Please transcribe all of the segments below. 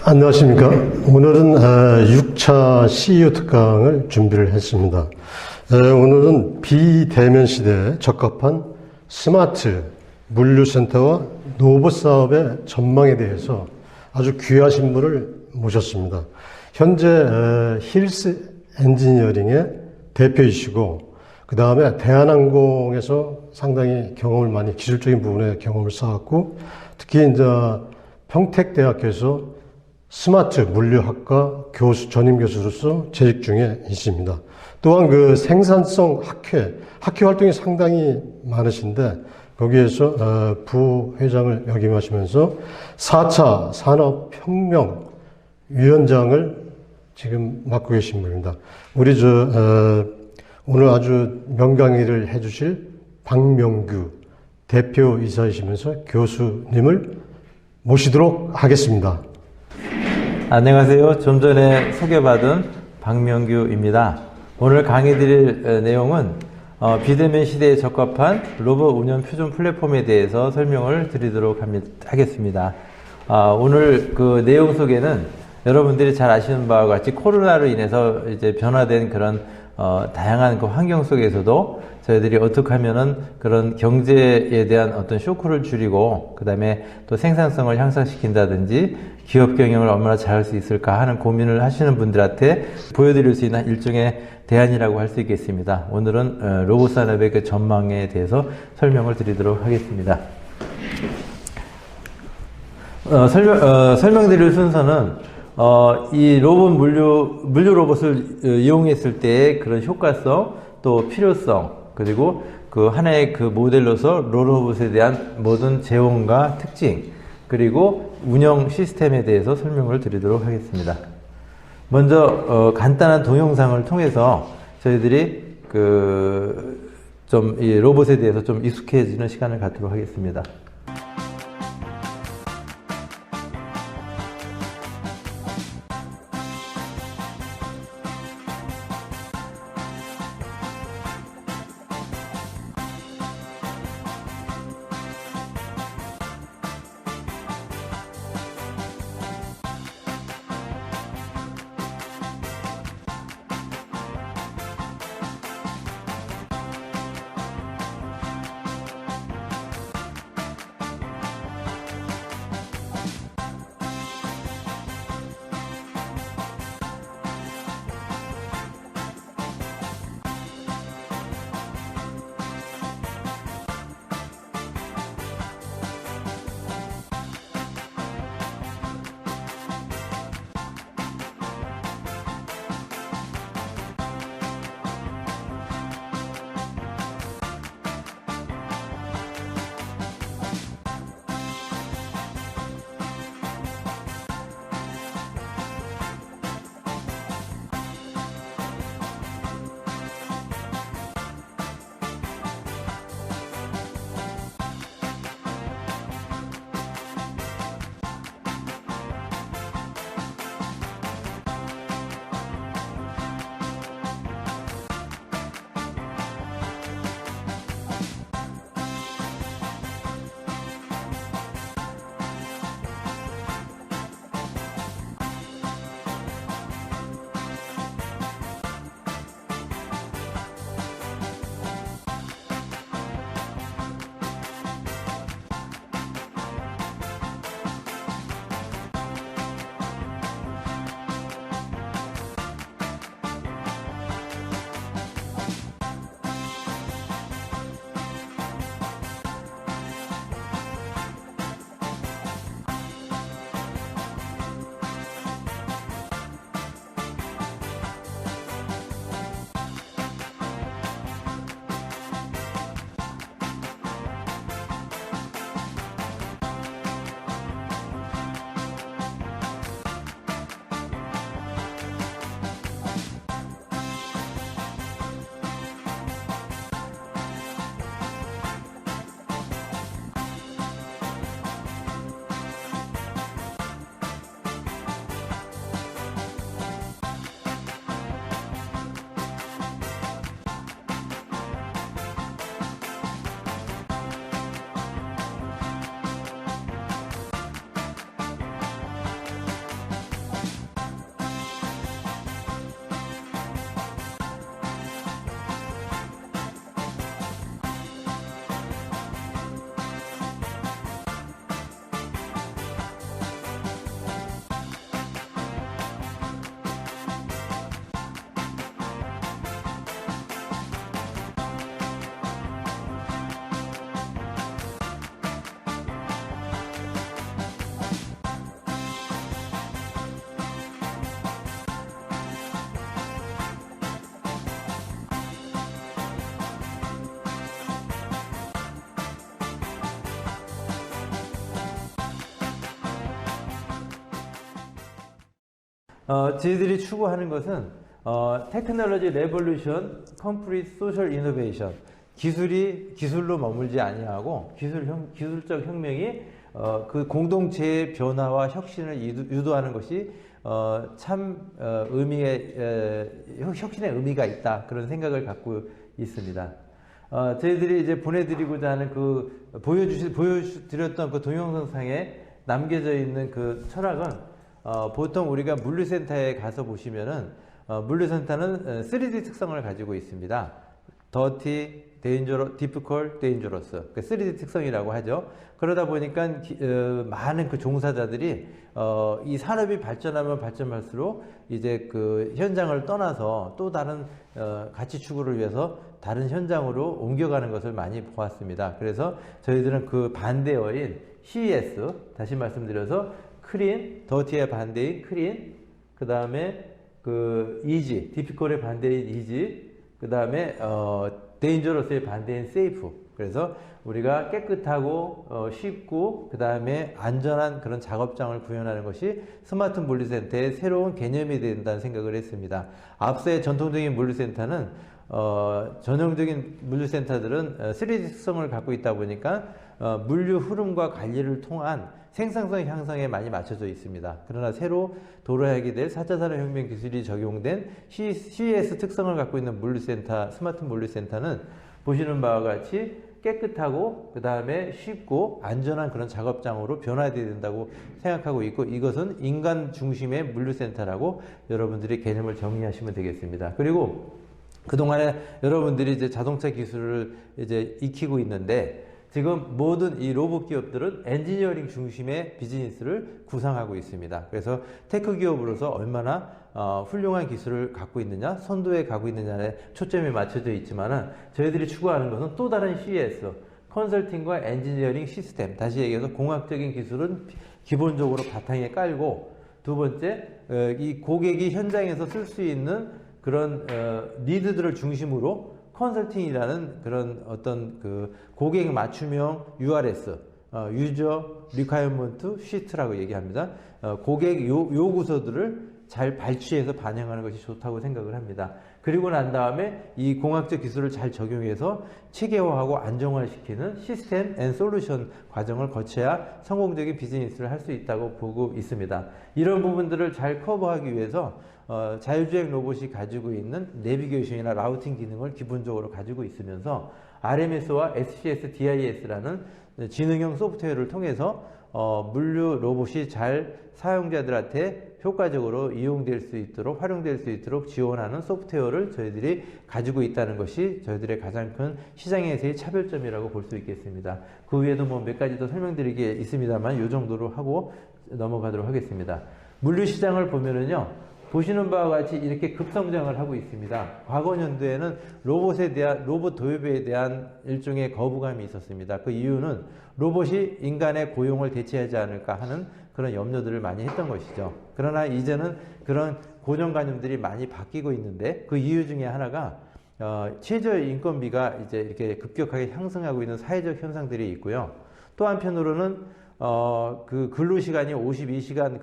안녕하십니까. 오늘은 6차 CEO 특강을 준비를 했습니다. 오늘은 비대면 시대에 적합한 스마트 물류센터와 로봇 사업의 전망에 대해서 아주 귀하신 분을 모셨습니다. 현재 힐스 엔지니어링의 대표이시고, 그 다음에 대한항공에서 상당히 경험을 많이, 기술적인 부분에 경험을 쌓았고, 특히 이제 평택대학교에서 스마트 물류학과 교수, 전임 교수로서 재직 중에 있습니다. 또한 그 생산성 학회 활동이 상당히 많으신데, 거기에서 부회장을 역임하시면서 4차 산업혁명 위원장을 지금 맡고 계신 분입니다. 우리 오늘 아주 명강의를 해주실 박명규 대표이사이시면서 교수님을 모시도록 하겠습니다. 안녕하세요. 좀 전에 소개받은 박명규입니다. 오늘 강의 드릴 내용은 비대면 시대에 적합한 로봇 운영 표준 플랫폼에 대해서 설명을 드리도록 하겠습니다. 오늘 그 내용 속에는 여러분들이 잘 아시는 바와 같이 코로나로 인해서 이제 변화된 그런 다양한 그 환경 속에서도 저희들이 어떻게 하면은 그런 경제에 대한 어떤 쇼크를 줄이고, 그 다음에 또 생산성을 향상시킨다든지 기업 경영을 얼마나 잘할 수 있을까 하는 고민을 하시는 분들한테 보여드릴 수 있는 일종의 대안이라고 할 수 있겠습니다. 오늘은 로봇 산업의 그 전망에 대해서 설명을 드리도록 하겠습니다. 설명드릴 순서는 이 물류 로봇을 이용했을 때의 그런 효과성, 또 필요성, 그리고 그 하나의 그 모델로서 로봇에 대한 모든 재원과 특징, 그리고 운영 시스템에 대해서 설명을 드리도록 하겠습니다. 먼저 간단한 동영상을 통해서 저희들이 이 로봇에 대해서 좀 익숙해지는 시간을 갖도록 하겠습니다. 저희들이 추구하는 것은 테크놀로지 레볼루션, 컴플리트 소셜 이노베이션. 기술로 머물지 아니하고 기술적 혁명이 그 공동체의 변화와 혁신을 유도하는 것이 혁신의 의미가 있다. 그런 생각을 갖고 있습니다. 저희들이 이제 보내드리고자 하는 보여드렸던 그 동영상상에 남겨져 있는 그 철학은, 보통 우리가 물류센터에 가서 보시면은, 물류센터는 3D 특성을 가지고 있습니다. dirty, difficult, dangerous. 3D 특성이라고 하죠. 그러다 보니까 많은 그 종사자들이 이 산업이 발전하면 발전할수록 이제 그 현장을 떠나서 또 다른 가치 추구를 위해서 다른 현장으로 옮겨가는 것을 많이 보았습니다. 그래서 저희들은 그 반대어인 CES, 다시 말씀드려서 clean, dirty의 반대인 clean, 그 다음에 그 easy, difficult의 반대인 easy, 그 다음에 dangerous의 반대인 safe. 그래서 우리가 깨끗하고 쉽고 그 다음에 안전한 그런 작업장을 구현하는 것이 스마트 물류센터의 새로운 개념이 된다는 생각을 했습니다. 앞서의 전통적인 물류센터는 전형적인 물류센터들은 3D 특성을 갖고 있다 보니까 물류 흐름과 관리를 통한 생산성 향상에 많이 맞춰져 있습니다. 그러나 새로 도래하게 될 4차 산업혁명 기술이 적용된 CES 특성을 갖고 있는 물류센터, 스마트 물류센터는 보시는 바와 같이 깨끗하고 그 다음에 쉽고 안전한 그런 작업장으로 변화되어야 된다고 생각하고 있고, 이것은 인간 중심의 물류센터라고 여러분들이 개념을 정리하시면 되겠습니다. 그리고 그동안에 여러분들이 이제 자동차 기술을 이제 익히고 있는데, 지금 모든 이 로봇 기업들은 엔지니어링 중심의 비즈니스를 구상하고 있습니다. 그래서 테크 기업으로서 얼마나 훌륭한 기술을 갖고 있느냐, 선도에 가고 있느냐에 초점이 맞춰져 있지만은, 저희들이 추구하는 것은 또 다른 CES, 컨설팅과 엔지니어링 시스템, 다시 얘기해서 공학적인 기술은 기본적으로 바탕에 깔고, 두 번째, 이 고객이 현장에서 쓸 수 있는 그런 니드들을 중심으로 컨설팅이라는 그런 어떤 그 고객 맞춤형 URS, 유저 리콰이어먼트 시트라고 얘기합니다. 고객 요구서들을 잘 발췌해서 반영하는 것이 좋다고 생각을 합니다. 그리고 난 다음에 이 공학적 기술을 잘 적용해서 체계화하고 안정화시키는 시스템 앤 솔루션 과정을 거쳐야 성공적인 비즈니스를 할 수 있다고 보고 있습니다. 이런 부분들을 잘 커버하기 위해서 자율주행 로봇이 가지고 있는 내비게이션이나 라우팅 기능을 기본적으로 가지고 있으면서 RMS와 SCS, DIS라는 지능형 소프트웨어를 통해서 물류 로봇이 잘 사용자들한테 효과적으로 이용될 수 있도록, 활용될 수 있도록 지원하는 소프트웨어를 저희들이 가지고 있다는 것이 저희들의 가장 큰 시장에서의 차별점이라고 볼 수 있겠습니다. 그 외에도 뭐 몇 가지 더 설명드릴 게 있습니다만 이 정도로 하고 넘어가도록 하겠습니다. 물류 시장을 보면은요, 보시는 바와 같이 이렇게 급성장을 하고 있습니다. 과거 연도에는 로봇 도입에 대한 일종의 거부감이 있었습니다. 그 이유는 로봇이 인간의 고용을 대체하지 않을까 하는 그런 염려들을 많이 했던 것이죠. 그러나 이제는 그런 고정관념들이 많이 바뀌고 있는데, 그 이유 중에 하나가 최저 인건비가 이제 이렇게 급격하게 향상하고 있는 사회적 현상들이 있고요. 또 한편으로는 그 근로시간이 52시간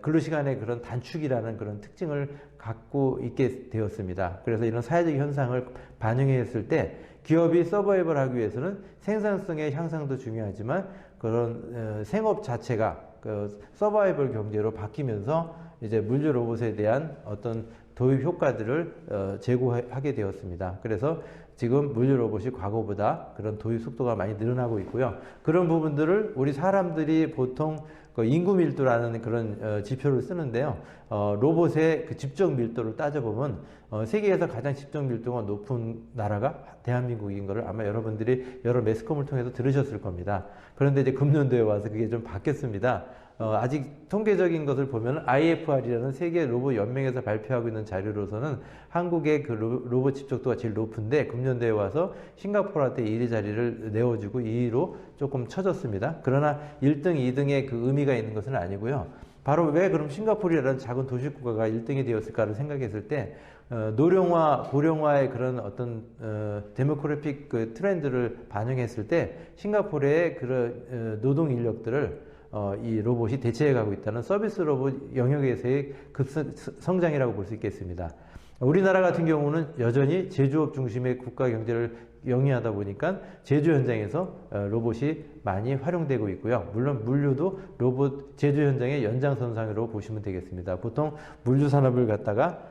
근로시간의 그런 단축이라는 그런 특징을 갖고 있게 되었습니다. 그래서 이런 사회적 현상을 반영했을 때 기업이 서바이벌 하기 위해서는 생산성의 향상도 중요하지만 그런 생업 자체가 그 서바이벌 경제로 바뀌면서 이제 물류 로봇에 대한 어떤 도입 효과들을 제고하게 되었습니다. 그래서 지금 물류 로봇이 과거보다 그런 도입 속도가 많이 늘어나고 있고요. 그런 부분들을 우리 사람들이 보통 그 인구 밀도라는 그런 지표를 쓰는데요. 로봇의 그 집적 밀도를 따져보면 세계에서 가장 집적 밀도가 높은 나라가 대한민국인 것을 아마 여러분들이 여러 매스컴을 통해서 들으셨을 겁니다. 그런데 이제 금년도에 와서 그게 좀 바뀌었습니다. 아직 통계적인 것을 보면 IFR이라는 세계 로봇 연맹에서 발표하고 있는 자료로서는 한국의 그 로봇 집적도가 제일 높은데, 금년도에 와서 싱가포르한테 1위 자리를 내어주고 2위로 조금 처졌습니다. 그러나 1등, 2등의 그 의미가 있는 것은 아니고요. 바로 왜 그럼 싱가포르라는 작은 도시국가가 1등이 되었을까를 생각했을 때, 노령화, 고령화의 그런 어떤 데모그래픽 그 트렌드를 반영했을 때 싱가포르의 그런 노동 인력들을 이 로봇이 대체해 가고 있다는 서비스 로봇 영역에서의 성장이라고 볼 수 있겠습니다. 우리나라 같은 경우는 여전히 제조업 중심의 국가 경제를 영위하다 보니까 제조 현장에서 로봇이 많이 활용되고 있고요. 물론 물류도 로봇 제조 현장의 연장선상으로 보시면 되겠습니다. 보통 물류 산업을 갖다가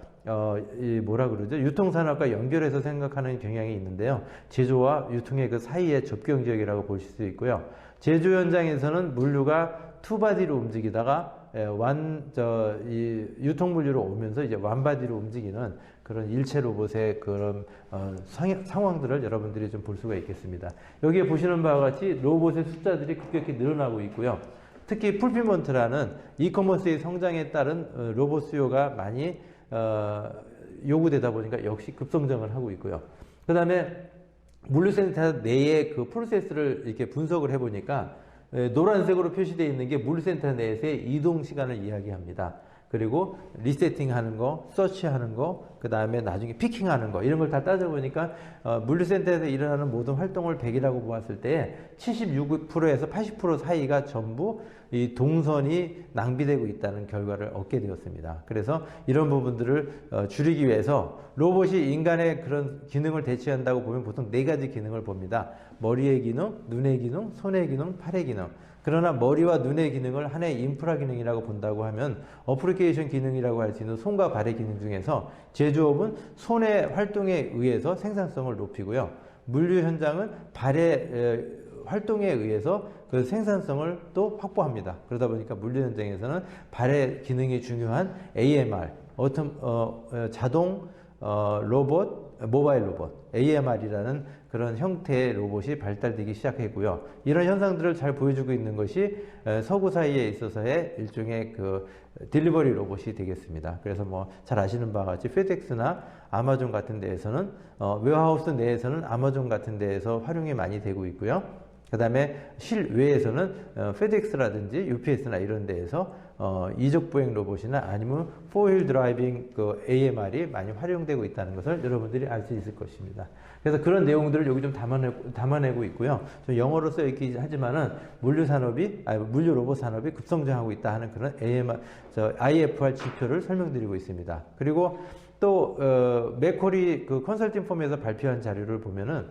유통산업과 연결해서 생각하는 경향이 있는데요. 제조와 유통의 그 사이의 접경 지역이라고 보실 수 있고요. 제조 현장에서는 물류가 투바디로 움직이다가 유통 물류로 오면서 이제 완바디로 움직이는 그런 일체 로봇의 그런 상황들을 여러분들이 좀 볼 수가 있겠습니다. 여기에 보시는 바와 같이 로봇의 숫자들이 급격히 늘어나고 있고요. 특히 풀피먼트라는 이커머스의 성장에 따른 로봇 수요가 많이 요구되다 보니까 역시 급성장을 하고 있고요. 그 다음에 물류센터 내의 그 프로세스를 이렇게 분석을 해보니까 노란색으로 표시되어 있는 게 물류센터 내에서의 이동 시간을 이야기합니다. 그리고 리세팅하는 거, 서치하는 거, 그 다음에 나중에 피킹하는 거 이런 걸 다 따져보니까 물류센터에서 일어나는 모든 활동을 100이라고 보았을 때 76%에서 80% 사이가 전부 이 동선이 낭비되고 있다는 결과를 얻게 되었습니다. 그래서 이런 부분들을 줄이기 위해서 로봇이 인간의 그런 기능을 대체한다고 보면 보통 4가지 기능을 봅니다. 머리의 기능, 눈의 기능, 손의 기능, 팔의 기능. 그러나 머리와 눈의 기능을 하나의 인프라 기능이라고 본다고 하면 어플리케이션 기능이라고 할 수 있는 손과 발의 기능 중에서 제조업은 손의 활동에 의해서 생산성을 높이고요. 물류 현장은 발의 활동에 의해서 그 생산성을 또 확보합니다. 그러다 보니까 물류 현장에서는 발의 기능이 중요한 AMR, 자동 로봇, 모바일 로봇, AMR이라는 그런 형태의 로봇이 발달되기 시작했고요. 이런 현상들을 잘 보여주고 있는 것이 서구 사이에 있어서의 일종의 그 딜리버리 로봇이 되겠습니다. 그래서 뭐 잘 아시는 바와 같이 페덱스나 아마존 같은 데에서는 웨어하우스 내에서는 아마존 같은 데에서 활용이 많이 되고 있고요. 그 다음에 실외에서는 페덱스라든지 UPS나 이런 데에서 이적 보행 로봇이나 아니면 4휠 드라이빙 그 AMR이 많이 활용되고 있다는 것을 여러분들이 알 수 있을 것입니다. 그래서 그런 내용들을 여기 좀 담아내고 있고요. 좀 영어로 써있긴 하지만은 물류 로봇 산업이 급성장하고 있다 하는 그런 IFR 지표를 설명드리고 있습니다. 그리고 또 맥쿼리 그 컨설팅 펌에서 발표한 자료를 보면은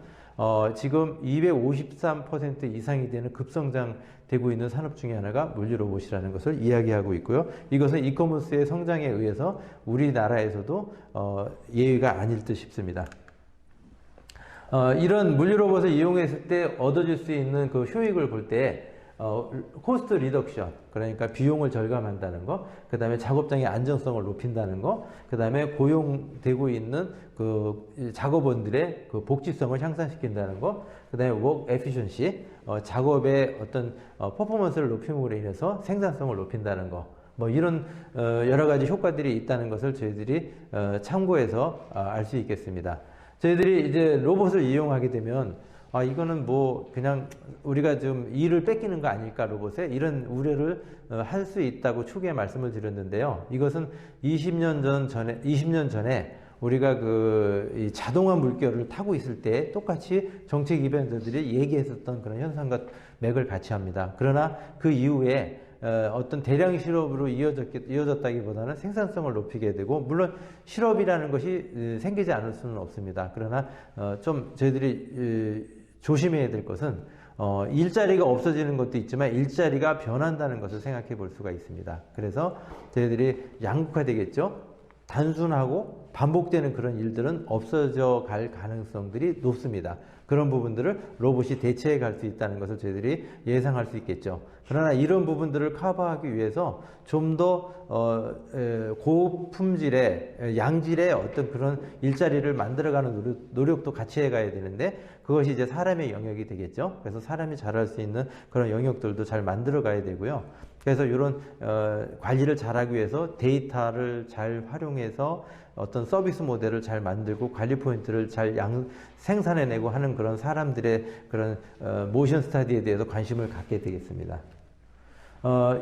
지금 253% 이상이 되는 급성장되고 있는 산업 중에 하나가 물류 로봇이라는 것을 이야기하고 있고요. 이것은 이커머스의 성장에 의해서 우리나라에서도 예외가 아닐 듯 싶습니다. 이런 물류 로봇을 이용했을 때 얻어질 수 있는 그 효익을 볼 때 코스트 리덕션, 그러니까 비용을 절감한다는 거, 그 다음에 작업장의 안정성을 높인다는 거, 그 다음에 고용되고 있는 그 작업원들의 그 복지성을 향상시킨다는 거, 그 다음에 워크 에피션시, 작업의 어떤 퍼포먼스를 높임으로 인해서 생산성을 높인다는 거, 뭐 이런 여러 가지 효과들이 있다는 것을 저희들이 참고해서 알 수 있겠습니다. 저희들이 이제 로봇을 이용하게 되면 이거는 뭐 그냥 우리가 좀 일을 뺏기는 거 아닐까 로봇에 이런 우려를 할 수 있다고 초기에 말씀을 드렸는데요. 이것은 20년 전에 우리가 이 자동화 물결을 타고 있을 때 똑같이 정책 이벤트들이 얘기했었던 그런 현상과 맥을 같이 합니다. 그러나 그 이후에 어떤 대량 실업으로 이어졌다기보다는 생산성을 높이게 되고, 물론 실업이라는 것이 생기지 않을 수는 없습니다. 그러나 좀 저희들이 조심해야 될 것은 일자리가 없어지는 것도 있지만 일자리가 변한다는 것을 생각해 볼 수가 있습니다. 그래서 저희들이 양극화되겠죠. 단순하고 반복되는 그런 일들은 없어져 갈 가능성들이 높습니다. 그런 부분들을 로봇이 대체해 갈 수 있다는 것을 저희들이 예상할 수 있겠죠. 그러나 이런 부분들을 커버하기 위해서 좀 더 고품질의 양질의 어떤 그런 일자리를 만들어가는 노력도 같이 해가야 되는데, 그것이 이제 사람의 영역이 되겠죠. 그래서 사람이 잘할 수 있는 그런 영역들도 잘 만들어가야 되고요. 그래서 이런 관리를 잘하기 위해서 데이터를 잘 활용해서 어떤 서비스 모델을 잘 만들고 관리 포인트를 잘 생산해내고 하는 그런 사람들의 그런 모션 스터디에 대해서 관심을 갖게 되겠습니다.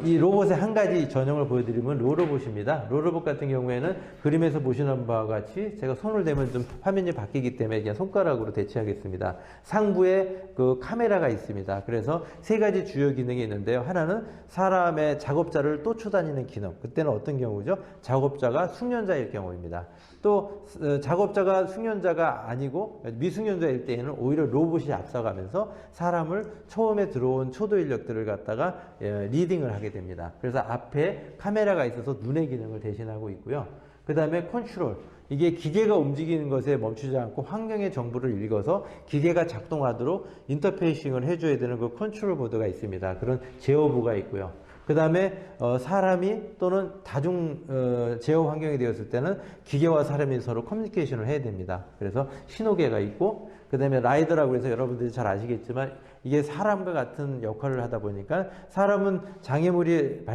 이 로봇의 한 가지 전형을 보여드리면 롤로봇입니다. 롤로봇 같은 경우에는 그림에서 보시는 바와 같이 제가 손을 대면 좀 화면이 바뀌기 때문에 그냥 손가락으로 대체하겠습니다. 상부에 그 카메라가 있습니다. 그래서 세 가지 주요 기능이 있는데요. 하나는 사람의 작업자를 또 쫓아다니는 기능. 그때는 어떤 경우죠? 작업자가 숙련자일 경우입니다. 또 작업자가 숙련자가 아니고 미숙련자일 때에는 오히려 로봇이 앞서가면서 사람을 처음에 들어온 초도 인력들을 갖다가 리딩을 하게 됩니다. 그래서 앞에 카메라가 있어서 눈의 기능을 대신하고 있고요. 그 다음에 컨트롤. 이게 기계가 움직이는 것에 멈추지 않고 환경의 정보를 읽어서 기계가 작동하도록 인터페이싱을 해줘야 되는 그 컨트롤 보드가 있습니다. 그런 제어부가 있고요. 그 다음에 사람이 또는 다중 제어 환경이 되었을 때는 기계와 사람이 서로 커뮤니케이션을 해야 됩니다. 그래서 신호계가 있고, 그 다음에 라이더라고 해서 여러분들이 잘 아시겠지만 이게 사람과 같은 역할을 하다 보니까 사람은 장애물이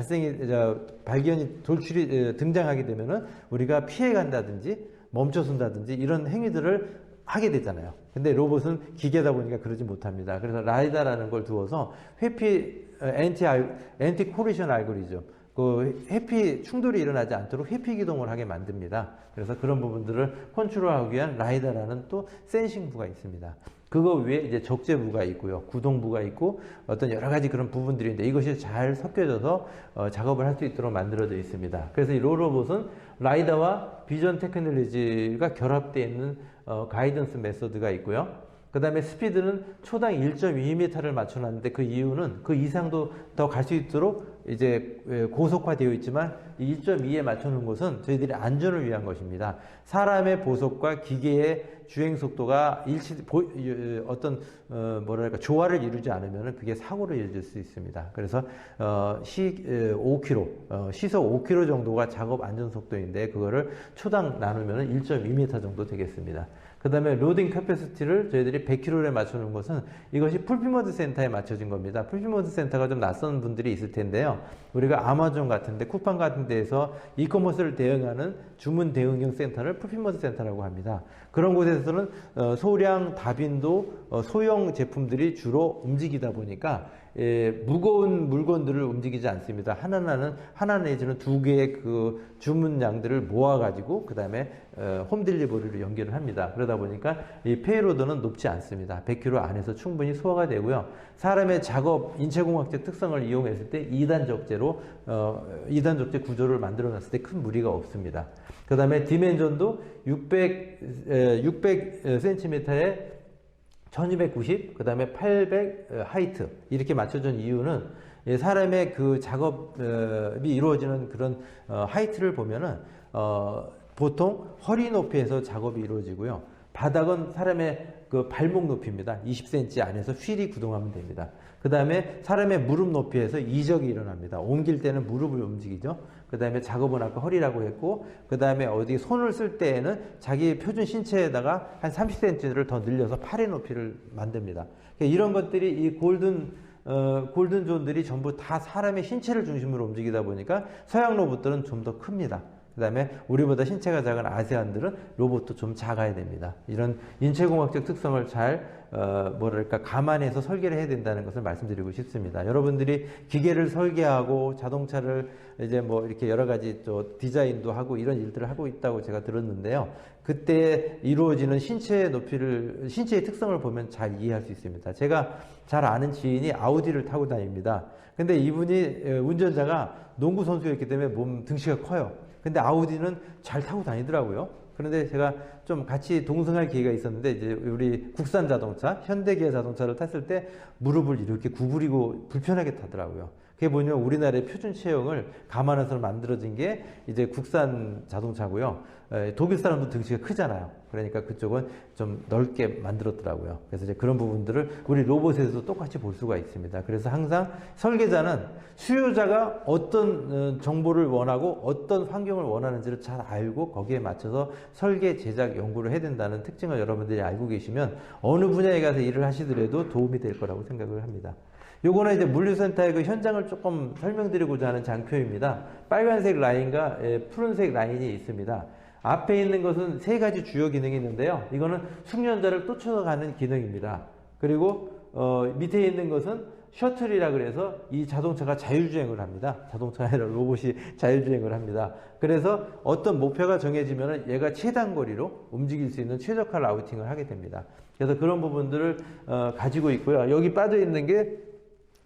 발견이 돌출이 등장하게 되면은 우리가 피해 간다든지 멈춰선다든지 이런 행위들을 하게 되잖아요. 근데 로봇은 기계다 보니까 그러지 못합니다. 그래서 라이다라는 걸 두어서 회피 엔티 콜리션 알고리즘, 그 회피 충돌이 일어나지 않도록 회피 기동을 하게 만듭니다. 그래서 그런 부분들을 컨트롤하기 위한 라이다라는 또 센싱부가 있습니다. 그거 위에 이제 적재부가 있고요, 구동부가 있고 어떤 여러 가지 그런 부분들인데 이것이 잘 섞여져서 작업을 할 수 있도록 만들어져 있습니다. 그래서 이 롤로봇은 라이다와 비전 테크놀로지가 결합되어 있는 가이던스 메소드가 있고요. 그 다음에 스피드는 초당 1.2m를 맞춰놨는데 그 이유는 그 이상도 더 갈 수 있도록 이제 고속화되어 있지만 1.2에 맞춰놓은 것은 저희들이 안전을 위한 것입니다. 사람의 보속과 기계의 주행 속도가 뭐랄까 조화를 이루지 않으면 그게 사고를 이어질 수 있습니다. 그래서 시속 5km 정도가 작업 안전 속도인데 그거를 초당 나누면 1.2m 정도 되겠습니다. 그 다음에 로딩 캐패시티를 저희들이 100kg에 맞추는 것은 이것이 풀피먼트 센터에 맞춰진 겁니다. 풀피먼트 센터가 좀 낯선 분들이 있을 텐데요. 우리가 아마존 같은데 쿠팡 같은 데에서 이커머스를 대응하는 주문 대응형 센터를 풀피먼트 센터라고 합니다. 그런 곳에서는 소량 다빈도 소형 제품들이 주로 움직이다 보니까 무거운 물건들을 움직이지 않습니다. 하나 내지는 두 개의 그 주문량들을 모아가지고 그 다음에 홈딜리버리로 연결을 합니다. 그러다 보니까 이 페이로드는 높지 않습니다. 100kg 안에서 충분히 소화가 되고요. 사람의 작업 인체공학적 특성을 이용했을 때 2단 적재 구조를 만들어놨을 때 큰 무리가 없습니다. 그 다음에 디멘전도 600cm에 1290, 그 다음에 800 하이트 이렇게 맞춰준 이유는 사람의 그 작업이 이루어지는 그런 하이트를 보면은 보통 허리 높이에서 작업이 이루어지고요. 바닥은 사람의 그 발목 높이입니다. 20cm 안에서 휠이 구동하면 됩니다. 그 다음에 사람의 무릎 높이에서 이적이 일어납니다. 옮길 때는 무릎을 움직이죠. 그 다음에 작업은 아까 허리라고 했고, 그 다음에 어디 손을 쓸 때에는 자기 표준 신체에다가 한 30cm를 더 늘려서 팔의 높이를 만듭니다. 이런 것들이 이 골든 존들이 전부 다 사람의 신체를 중심으로 움직이다 보니까 서양 로봇들은 좀 더 큽니다. 그 다음에 우리보다 신체가 작은 아세안들은 로봇도 좀 작아야 됩니다. 이런 인체공학적 특성을 잘 감안해서 설계를 해야 된다는 것을 말씀드리고 싶습니다. 여러분들이 기계를 설계하고 자동차를 이제 뭐 이렇게 여러 가지 또 디자인도 하고 이런 일들을 하고 있다고 제가 들었는데요. 그때 이루어지는 신체의 특성을 보면 잘 이해할 수 있습니다. 제가 잘 아는 지인이 아우디를 타고 다닙니다. 근데 이분이 운전자가 농구 선수였기 때문에 등치가 커요. 근데 아우디는 잘 타고 다니더라고요. 그런데 제가 좀 같이 동승할 기회가 있었는데 이제 우리 국산 자동차, 현대기아 자동차를 탔을 때 무릎을 이렇게 구부리고 불편하게 타더라고요. 그게 뭐냐면 우리나라의 표준 체형을 감안해서 만들어진 게 이제 국산 자동차고요. 독일 사람도 등치가 크잖아요. 그러니까 그쪽은 좀 넓게 만들었더라고요. 그래서 이제 그런 부분들을 우리 로봇에서도 똑같이 볼 수가 있습니다. 그래서 항상 설계자는 수요자가 어떤 정보를 원하고 어떤 환경을 원하는지를 잘 알고 거기에 맞춰서 설계, 제작, 연구를 해야 된다는 특징을 여러분들이 알고 계시면 어느 분야에 가서 일을 하시더라도 도움이 될 거라고 생각을 합니다. 요거는 이제 물류센터의 그 현장을 조금 설명드리고자 하는 장표입니다. 빨간색 라인과 푸른색 라인이 있습니다. 앞에 있는 것은 세 가지 주요 기능이 있는데요. 이거는 숙련자를 쫓아가는 기능입니다. 그리고 밑에 있는 것은 셔틀이라 그래서 이 자동차가 자율주행을 합니다. 자동차가 아니라 로봇이 자율주행을 합니다. 그래서 어떤 목표가 정해지면 얘가 최단거리로 움직일 수 있는 최적화 라우팅을 하게 됩니다. 그래서 그런 부분들을 가지고 있고요. 여기 빠져 있는 게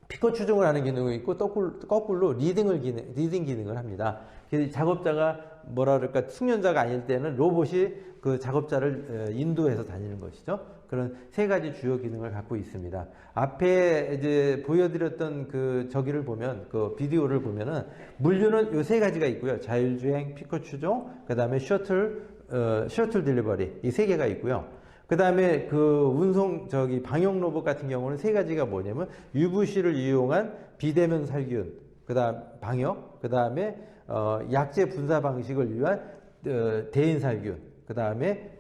피커 추종을 하는 기능이 있고 거꾸로 리딩 기능을 합니다. 그래서 작업자가 뭐라 그럴까 숙련자가 아닐 때는 로봇이 그 작업자를 인도해서 다니는 것이죠. 그런 세 가지 주요 기능을 갖고 있습니다. 앞에 이제 보여드렸던 그 저기를 보면 그 비디오를 보면은 물류는 요 세 가지가 있고요. 자율주행, 피커 추종, 그 다음에 셔틀 딜리버리 이 세 개가 있고요. 그 다음에 그 운송 방역 로봇 같은 경우는 세 가지가 뭐냐면 UVC를 이용한 비대면 살균, 그 다음 방역, 그 다음에 약재 분사 방식을 위한 대인 살균, 그 다음에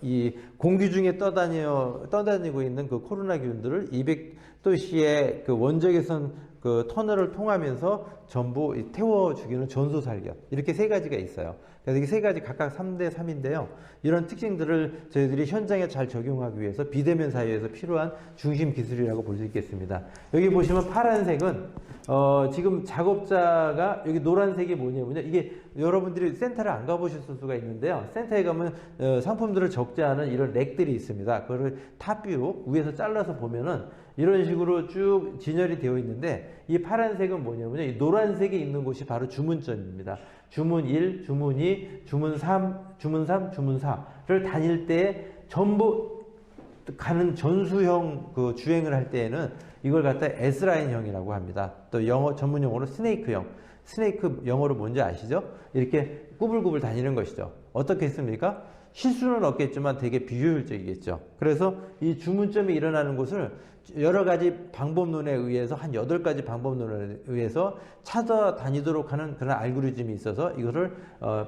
이 공기 중에 떠다니고 있는 그 코로나균들을 200도씨의 그 원적외선 그 터널을 통하면서 전부 태워 죽이는 전소 살균. 이렇게 세 가지가 있어요. 그래서 이 세 가지 각각 3대 3인데요. 이런 특징들을 저희들이 현장에 잘 적용하기 위해서 비대면 사회에서 필요한 중심 기술이라고 볼 수 있겠습니다. 여기 보시면 파란색은 지금 작업자가 여기 노란색이 뭐냐면요. 이게 여러분들이 센터를 안 가보셨을 수가 있는데요. 센터에 가면 상품들을 적재하는 이런 렉들이 있습니다. 그거를 탑뷰 위에서 잘라서 보면은 이런 식으로 쭉 진열이 되어 있는데 이 파란색은 뭐냐면요. 이 노란색이 있는 곳이 바로 주문점입니다. 주문 1, 주문 2, 주문 3, 주문 3, 주문 4를 다닐 때 전부 가는 전수형 그 주행을 할 때에는 이걸 갖다 S라인형이라고 합니다. 또 영어 전문 용어로 스네이크형. 스네이크 영어로 뭔지 아시죠? 이렇게 꾸불꾸불 다니는 것이죠. 어떻게 했습니까? 실수는 없겠지만 되게 비효율적이겠죠. 그래서 이 주문점이 일어나는 곳을 여러 가지 방법론에 의해서 한 8가지 방법론에 의해서 찾아다니도록 하는 그런 알고리즘이 있어서 이거를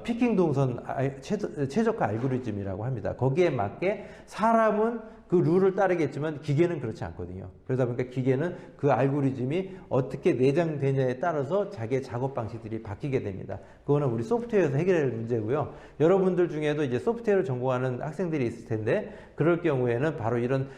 피킹 동선 최적화 알고리즘이라고 합니다. 거기에 맞게 사람은 그 룰을 따르겠지만 기계는 그렇지 않거든요. 그러다 보니까 기계는 그 알고리즘이 어떻게 내장되냐에 따라서 자기의 작업 방식들이 바뀌게 됩니다. 그거는 우리 소프트웨어에서 해결할 문제고요. 여러분들 중에도 이제 소프트웨어를 전공하는 학생들이 있을 텐데 그럴 경우에는 바로 이런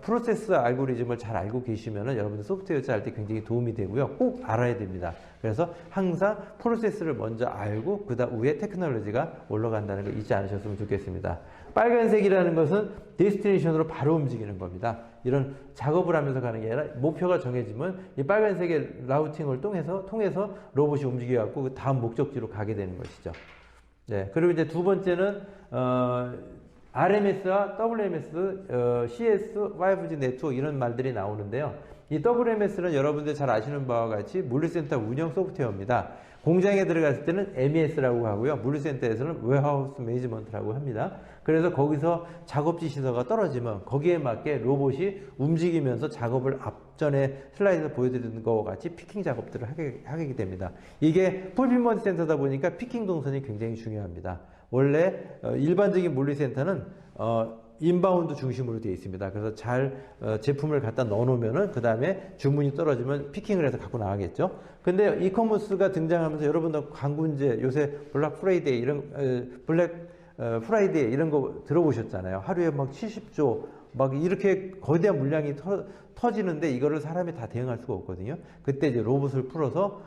프로세스 알고리즘을 잘 알고 계시면은 여러분들 소프트웨어 짤 때 굉장히 도움이 되고요. 꼭 알아야 됩니다. 그래서 항상 프로세스를 먼저 알고 그다음 위에 테크놀로지가 올라간다는 거 잊지 않으셨으면 좋겠습니다. 빨간색이라는 것은 데스티네이션으로 바로 움직이는 겁니다. 이런 작업을 하면서 가는 게 아니라 목표가 정해지면 이 빨간색의 라우팅을 통해서 로봇이 움직여갖고 그 다음 목적지로 가게 되는 것이죠. 네. 그리고 이제 두 번째는, RMS와 WMS, CS, 5G 네트워크 이런 말들이 나오는데요. 이 WMS는 여러분들 잘 아시는 바와 같이 물류센터 운영 소프트웨어입니다. 공장에 들어갔을 때는 MES라고 하고요. 물류센터에서는 웨어하우스 매니지먼트라고 합니다. 그래서 거기서 작업지 시설가 떨어지면 거기에 맞게 로봇이 움직이면서 작업을 앞전에 슬라이드에서 보여드리는 것과 같이 피킹 작업들을 하게 됩니다. 이게 풀필먼트 센터다 보니까 피킹 동선이 굉장히 중요합니다. 원래 일반적인 물류센터는 인바운드 중심으로 되어 있습니다. 그래서 잘 제품을 갖다 넣어놓으면은 그 다음에 주문이 떨어지면 피킹을 해서 갖고 나가겠죠. 근데 이커머스가 등장하면서 여러분들 광군제 요새 블랙 프라이데이 이런 거 들어보셨잖아요. 하루에 막 70조 막 이렇게 거대한 물량이 터지는데 이거를 사람이 다 대응할 수가 없거든요. 그때 이제 로봇을 풀어서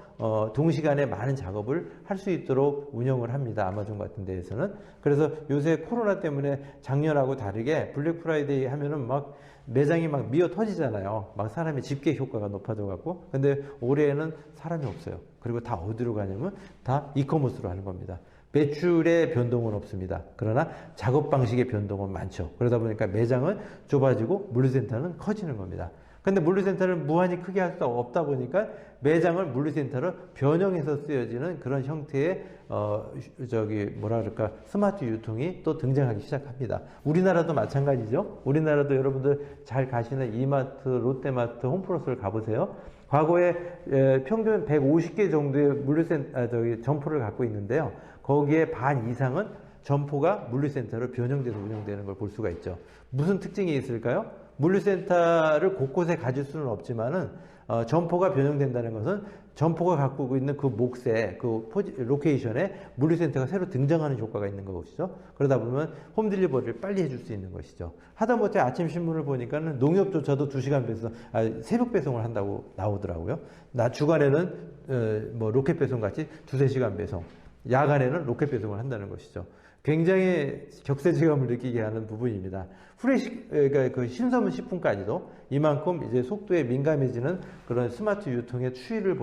동시간에 많은 작업을 할 수 있도록 운영을 합니다. 아마존 같은 데에서는. 그래서 요새 코로나 때문에 작년하고 다르게 블랙 프라이데이 하면은 막 매장이 막 미어 터지잖아요. 막 사람의 집계 효과가 높아져 갖고. 근데 올해는 사람이 없어요. 그리고 다 어디로 가냐면 다 이커머스로 하는 겁니다. 매출의 변동은 없습니다. 그러나 작업 방식의 변동은 많죠. 그러다 보니까 매장은 좁아지고 물류센터는 커지는 겁니다. 근데 물류센터를 무한히 크게 할 수 없다 보니까 매장을 물류센터로 변형해서 쓰여지는 그런 형태의 스마트 유통이 또 등장하기 시작합니다. 우리나라도 마찬가지죠. 우리나라도 여러분들 잘 가시는 이마트, 롯데마트, 홈플러스를 가보세요. 과거에 평균 150개 정도의 점포를 갖고 있는데요. 거기에 반 이상은 점포가 물류센터로 변형돼서 운영되는 걸 볼 수가 있죠. 무슨 특징이 있을까요? 물류센터를 곳곳에 가질 수는 없지만은 점포가 변형된다는 것은 점포가 갖고 있는 그 몫에 로케이션에 물류센터가 새로 등장하는 효과가 있는 것이죠. 그러다 보면 홈딜리버리를 빨리 해줄 수 있는 것이죠. 하다못해 아침 신문을 보니까는 농협조차도 2시간 배송, 새벽 배송을 한다고 나오더라고요. 낮 주간에는 뭐 로켓 배송 같이 2-3시간 배송, 야간에는 로켓 배송을 한다는 것이죠. 굉장히 격세지감을 느끼게 하는 부분입니다. 그러니까 그 신선물 식품까지도 이만큼 이제 속도에 민감해지는 그런 스마트 유통의 추세선을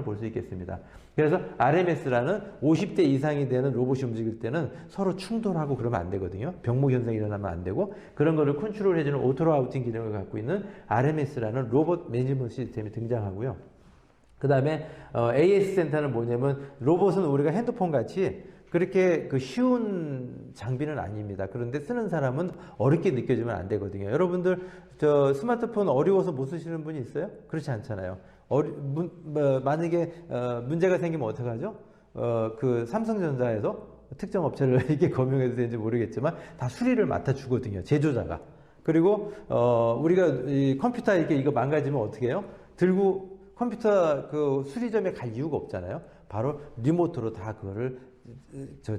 볼 수 있겠습니다. 그래서 RMS라는 50대 이상이 되는 로봇이 움직일 때는 서로 충돌하고 그러면 안 되거든요. 병목 현상이 일어나면 안 되고, 그런 거를 컨트롤해주는 오토 라우팅 기능을 갖고 있는 RMS라는 로봇 매니지먼트 시스템이 등장하고요. 그 다음에 AS 센터는 뭐냐면, 로봇은 우리가 핸드폰 같이 그렇게 그 쉬운 장비는 아닙니다. 그런데 쓰는 사람은 어렵게 느껴지면 안 되거든요. 여러분들 저 스마트폰 어려워서 못 쓰시는 분이 있어요? 그렇지 않잖아요. 만약에 문제가 생기면 어떡하죠? 그 삼성전자에서 특정 업체를 이게 검증해도 되는지 모르겠지만 다 수리를 맡아 주거든요. 제조자가. 그리고 우리가 이 컴퓨터 이렇게 이거 망가지면 어떻게 해요? 들고 컴퓨터 그 수리점에 갈 이유가 없잖아요. 바로 리모트로 다 그거를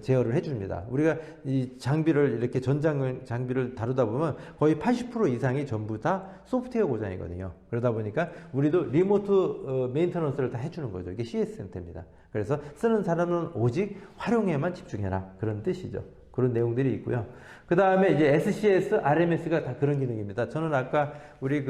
제어를 해줍니다. 우리가 이 장비를 이렇게 장비를 다루다 보면 거의 80% 이상이 전부 다 소프트웨어 고장이거든요. 그러다 보니까 우리도 리모트 메인터넌스를 다 해주는 거죠. 이게 CS 센터입니다. 그래서 쓰는 사람은 오직 활용에만 집중해라, 그런 뜻이죠. 그런 내용들이 있고요. 그 다음에 이제 SCS, RMS가 다 그런 기능입니다. 저는 아까 우리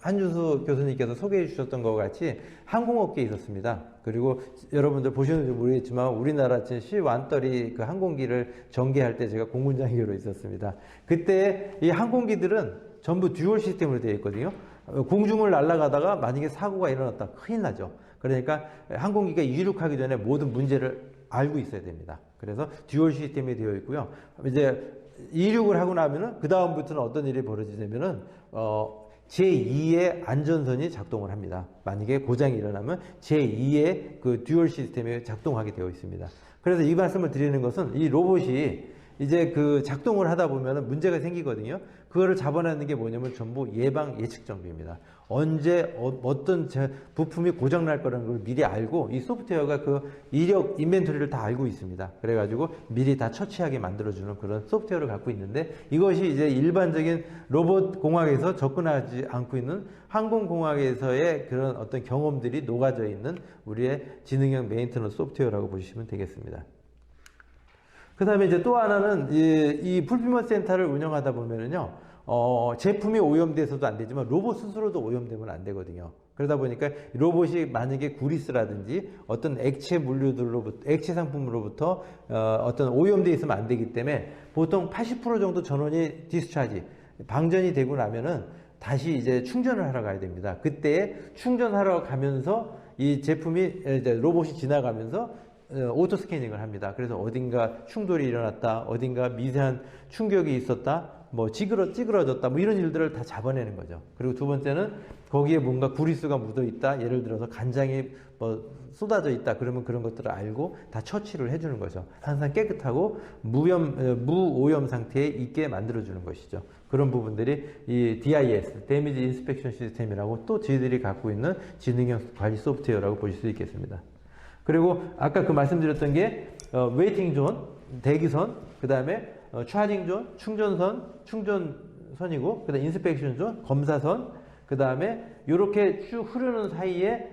한주수 교수님께서 소개해 주셨던 것 같이 항공업계에 있었습니다. 그리고 여러분들 보셨는지 모르겠지만 우리나라 C-130 그 항공기를 전개할 때 제가 공군장교로 있었습니다. 그때 이 항공기들은 전부 듀얼 시스템으로 되어 있거든요. 공중을 날아가다가 만약에 사고가 일어났다, 큰일 나죠. 그러니까 항공기가 이륙하기 전에 모든 문제를 알고 있어야 됩니다. 그래서 듀얼 시스템이 되어 있고요. 이제 이륙을 하고 나면은 그 다음부터는 어떤 일이 벌어지냐면은 제2의 안전선이 작동을 합니다. 만약에 고장이 일어나면 제2의 그 듀얼 시스템이 작동하게 되어 있습니다. 그래서 이 말씀을 드리는 것은 이 로봇이 이제 그 작동을 하다 보면 문제가 생기거든요. 그거를 잡아내는 게 뭐냐면 전부 예방 예측 정비입니다. 언제 어떤 부품이 고장 날 거라는 걸 미리 알고, 이 소프트웨어가 그 이력 인벤토리를 다 알고 있습니다. 그래가지고 미리 다 처치하게 만들어주는 그런 소프트웨어를 갖고 있는데, 이것이 이제 일반적인 로봇 공학에서 접근하지 않고 있는 항공공학에서의 그런 어떤 경험들이 녹아져 있는 우리의 지능형 메인터넌스 소프트웨어라고 보시면 되겠습니다. 그 다음에 이제 또 하나는 이 풀피먼트 센터를 운영하다 보면은요, 제품이 오염돼서도 안 되지만 로봇 스스로도 오염되면 안 되거든요. 그러다 보니까 로봇이 만약에 구리스라든지 어떤 액체 물류들로부터, 액체 상품으로부터 어떤 오염돼 있으면 안 되기 때문에 보통 80% 정도 전원이 디스차지, 방전이 되고 나면은 다시 이제 충전을 하러 가야 됩니다. 그때 충전하러 가면서 이 제품이, 이제 로봇이 지나가면서 오토 스캐닝을 합니다. 그래서 어딘가 충돌이 일어났다, 어딘가 미세한 충격이 있었다, 뭐 찌그러졌다, 뭐 이런 일들을 다 잡아내는 거죠. 그리고 두 번째는 거기에 뭔가 구리수가 묻어 있다, 예를 들어서 간장이 뭐 쏟아져 있다, 그러면 그런 것들을 알고 다 처치를 해주는 거죠. 항상 깨끗하고 무오염 상태에 있게 만들어주는 것이죠. 그런 부분들이 이 DIS, 데미지 인스펙션 시스템이라고 또 저희들이 갖고 있는 지능형 관리 소프트웨어라고 보실 수 있겠습니다. 그리고 아까 그 말씀드렸던 게 웨이팅 존, 대기선, 그 다음에 차징 존, 충전선이고, 그 다음에 인스펙션 존, 검사선, 그 다음에 이렇게 쭉 흐르는 사이에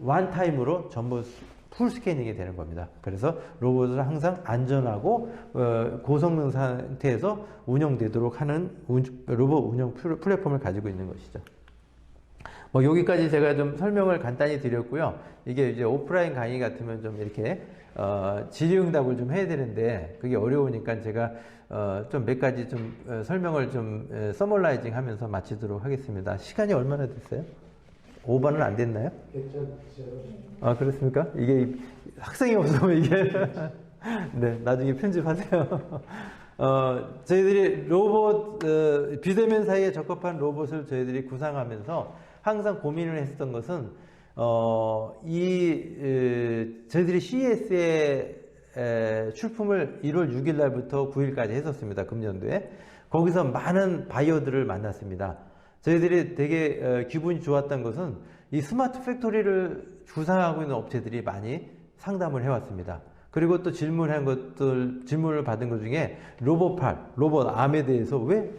원타임으로 전부 풀 스캐닝이 되는 겁니다. 그래서 로봇을 항상 안전하고 고성능 상태에서 운영되도록 하는 로봇 운영 플랫폼을 가지고 있는 것이죠. 뭐 여기까지 제가 좀 설명을 간단히 드렸고요. 이게 이제 오프라인 강의 같으면 좀 이렇게 질의응답을 좀 해야 되는데 그게 어려우니까 제가 좀 몇 가지 좀 설명을 좀 서머라이징 하면서 마치도록 하겠습니다. 시간이 얼마나 됐어요? 오버는 안 됐나요? 아, 그렇습니까? 이게 학생이 없으면 이게 네, 나중에 편집하세요. 저희들이 로봇 비대면 사이에 적합한 로봇을 저희들이 구상하면서 항상 고민을 했었던 것은 저희들이 CES의 출품을 1월 6일 날부터 9일까지 했었습니다. 금년도에. 거기서 많은 바이어들을 만났습니다. 저희들이 되게 기분이 좋았던 것은 이 스마트 팩토리를 구상하고 있는 업체들이 많이 상담을 해왔습니다. 그리고 또 질문을 받은 것 중에 로봇 암에 대해서 왜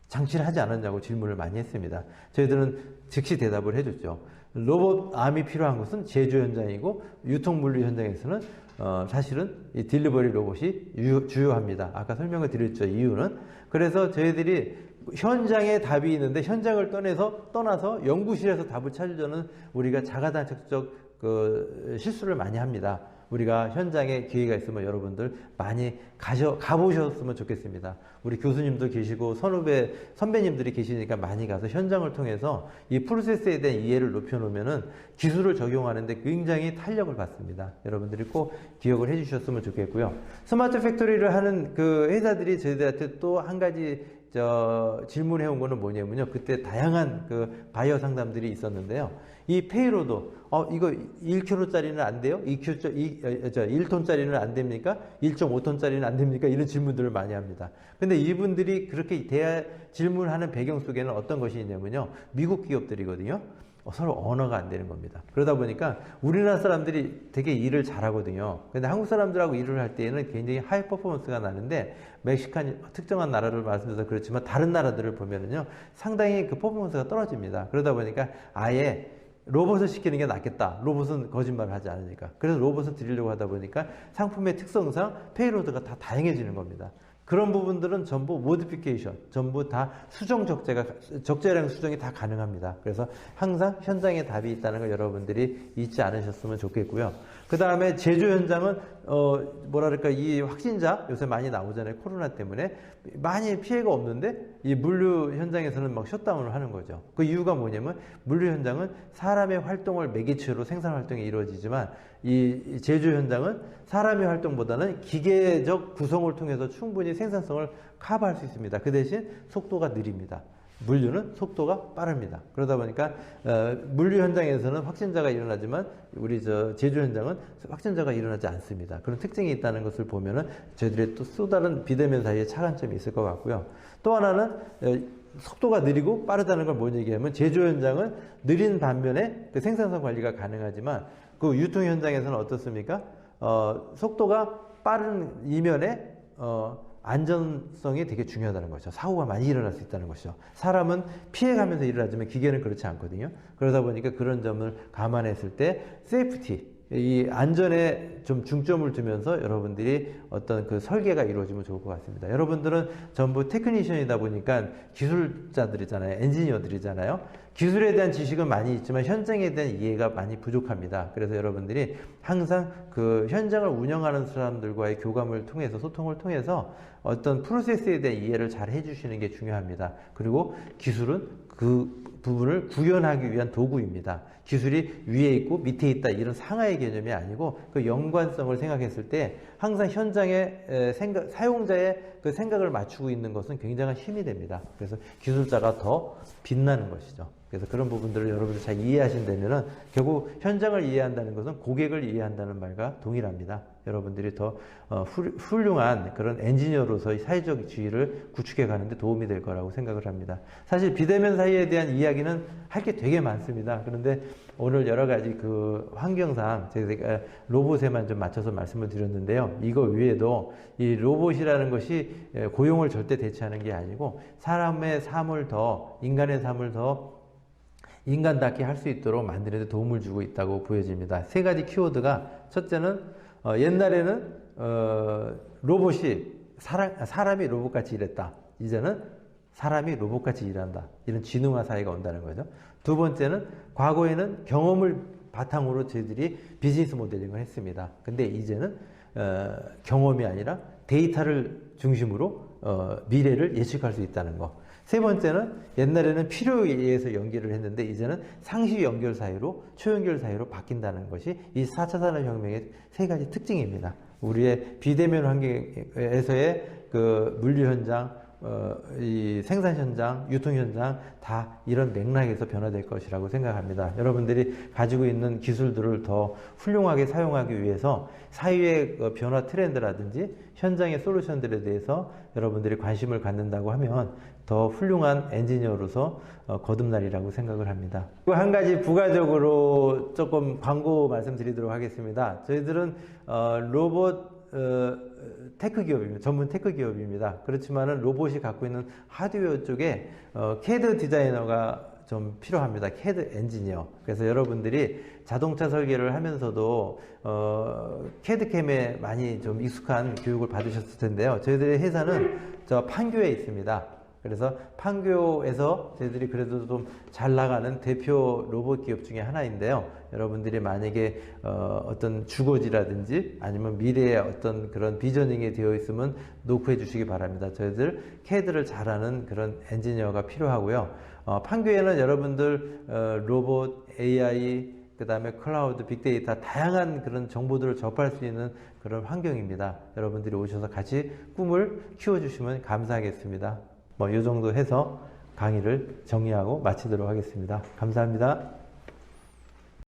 장치를 하지 않았냐고 질문을 많이 했습니다. 저희들은 즉시 대답을 해줬죠. 로봇 암이 필요한 것은 제조 현장이고 유통물류 현장에서는 사실은 이 딜리버리 로봇이 주요합니다. 아까 설명을 드렸죠. 이유는. 그래서 저희들이 현장에 답이 있는데 현장을 떠나서 연구실에서 답을 찾으려는 우리가 자가당착적 실수를 많이 합니다. 우리가 현장에 기회가 있으면 여러분들 많이 가보셨으면 좋겠습니다. 우리 교수님도 계시고 선배님들이 계시니까 많이 가서 현장을 통해서 이 프로세스에 대한 이해를 높여놓으면은 기술을 적용하는데 굉장히 탄력을 받습니다. 여러분들이 꼭 기억을 해주셨으면 좋겠고요. 스마트 팩토리를 하는 그 회사들이 저희들한테 또 한 가지 질문해 온 거는 뭐냐면요. 그때 다양한 그 바이어 상담들이 있었는데요. 이 페이로드, 이거 1kg짜리는 안 돼요? 1톤짜리는 안 됩니까? 1.5톤짜리는 안 됩니까? 이런 질문들을 많이 합니다. 근데 이분들이 그렇게 질문하는 배경 속에는 어떤 것이 있냐면요. 미국 기업들이거든요. 서로 언어가 안 되는 겁니다. 그러다 보니까 우리나라 사람들이 되게 일을 잘하거든요. 근데 한국 사람들하고 일을 할 때에는 굉장히 하이 퍼포먼스가 나는데 멕시칸 특정한 나라를 말씀드려서 그렇지만 다른 나라들을 보면은요 상당히 그 퍼포먼스가 떨어집니다. 그러다 보니까 아예 로봇을 시키는 게 낫겠다. 로봇은 거짓말을 하지 않으니까. 그래서 로봇을 드리려고 하다 보니까 상품의 특성상 페이로드가 다 다양해지는 겁니다. 그런 부분들은 전부 모디피케이션, 전부 다 적재량 수정이 다 가능합니다. 그래서 항상 현장에 답이 있다는 걸 여러분들이 잊지 않으셨으면 좋겠고요. 그 다음에 제조 현장은, 이 확진자 요새 많이 나오잖아요. 코로나 때문에. 많이 피해가 없는데 이 물류 현장에서는 막 셧다운을 하는 거죠. 그 이유가 뭐냐면 물류 현장은 사람의 활동을 매개체로 생산 활동이 이루어지지만 이 제조 현장은 사람의 활동보다는 기계적 구성을 통해서 충분히 생산성을 커버할 수 있습니다. 그 대신 속도가 느립니다. 물류는 속도가 빠릅니다. 그러다 보니까 물류 현장에서는 확진자가 일어나지만 우리 제조 현장은 확진자가 일어나지 않습니다. 그런 특징이 있다는 것을 보면은 저희들의 또 다른 비대면 사이에 차관점이 있을 것 같고요. 또 하나는 속도가 느리고 빠르다는 걸 뭘 얘기하면 제조 현장은 느린 반면에 그 생산성 관리가 가능하지만 그 유통 현장에서는 어떻습니까? 속도가 빠른 이면에 안전성이 되게 중요하다는 거죠. 사고가 많이 일어날 수 있다는 것이죠. 사람은 피해가면서 일어나지만 기계는 그렇지 않거든요. 그러다 보니까 그런 점을 감안했을 때 세이프티, 이 안전에 좀 중점을 두면서 여러분들이 어떤 그 설계가 이루어지면 좋을 것 같습니다. 여러분들은 전부 테크니션이다 보니까 기술자들이잖아요. 엔지니어들이잖아요. 기술에 대한 지식은 많이 있지만 현장에 대한 이해가 많이 부족합니다. 그래서 여러분들이 항상 그 현장을 운영하는 사람들과의 교감을 통해서 소통을 통해서 어떤 프로세스에 대한 이해를 잘 해주시는 게 중요합니다. 그리고 기술은 그 부분을 구현하기 위한 도구입니다. 기술이 위에 있고 밑에 있다 이런 상하의 개념이 아니고 그 연관성을 생각했을 때 항상 현장의 사용자의 그 생각을 맞추고 있는 것은 굉장한 힘이 됩니다. 그래서 기술자가 더 빛나는 것이죠. 그래서 그런 부분들을 여러분들 잘 이해하신다면은 결국 현장을 이해한다는 것은 고객을 이해한다는 말과 동일합니다. 여러분들이 더 훌륭한 그런 엔지니어로서의 사회적 지위를 구축해 가는데 도움이 될 거라고 생각을 합니다. 사실 비대면 사이에 대한 이야기는 할 게 되게 많습니다. 그런데 오늘 여러 가지 그 환경상 제가 로봇에만 좀 맞춰서 말씀을 드렸는데요. 이거 외에도 이 로봇이라는 것이 고용을 절대 대체하는 게 아니고 사람의 삶을 인간의 삶을 더 인간답게 할 수 있도록 만드는 데 도움을 주고 있다고 보여집니다. 세 가지 키워드가 첫째는 옛날에는 로봇이 사람이 로봇같이 일했다. 이제는 사람이 로봇같이 일한다. 이런 지능화 사회가 온다는 거죠. 두 번째는 과거에는 경험을 바탕으로 저희들이 비즈니스 모델링을 했습니다. 근데 이제는 경험이 아니라 데이터를 중심으로 미래를 예측할 수 있다는 거. 세 번째는 옛날에는 필요에 의해서 연결을 했는데 이제는 상시 연결 사이로 초연결 사이로 바뀐다는 것이 이 4차 산업혁명의 세 가지 특징입니다. 우리의 비대면 환경에서의 그 물류 현장, 이 생산 현장, 유통 현장 다 이런 맥락에서 변화될 것이라고 생각합니다. 여러분들이 가지고 있는 기술들을 더 훌륭하게 사용하기 위해서 사회의 변화 트렌드라든지 현장의 솔루션들에 대해서 여러분들이 관심을 갖는다고 하면 더 훌륭한 엔지니어로서 거듭날이라고 생각을 합니다. 그리고 한 가지 부가적으로 조금 광고 말씀드리도록 하겠습니다. 저희들은 로봇 테크 기업입니다. 전문 테크 기업입니다. 그렇지만은 로봇이 갖고 있는 하드웨어 쪽에 CAD 디자이너가 좀 필요합니다. CAD 엔지니어. 그래서 여러분들이 자동차 설계를 하면서도 CAD/CAM에 많이 좀 익숙한 교육을 받으셨을 텐데요. 저희들의 회사는 저 판교에 있습니다. 그래서 판교에서 저희들이 그래도 좀 잘 나가는 대표 로봇 기업 중에 하나인데요. 여러분들이 만약에 어떤 주거지라든지 아니면 미래의 어떤 그런 비저닝이 되어 있으면 노크해 주시기 바랍니다. 저희들 CAD를 잘하는 그런 엔지니어가 필요하고요. 판교에는 여러분들 로봇, AI, 그 다음에 클라우드, 빅데이터, 다양한 그런 정보들을 접할 수 있는 그런 환경입니다. 여러분들이 오셔서 같이 꿈을 키워주시면 감사하겠습니다. 이 정도 해서 강의를 정리하고 마치도록 하겠습니다. 감사합니다.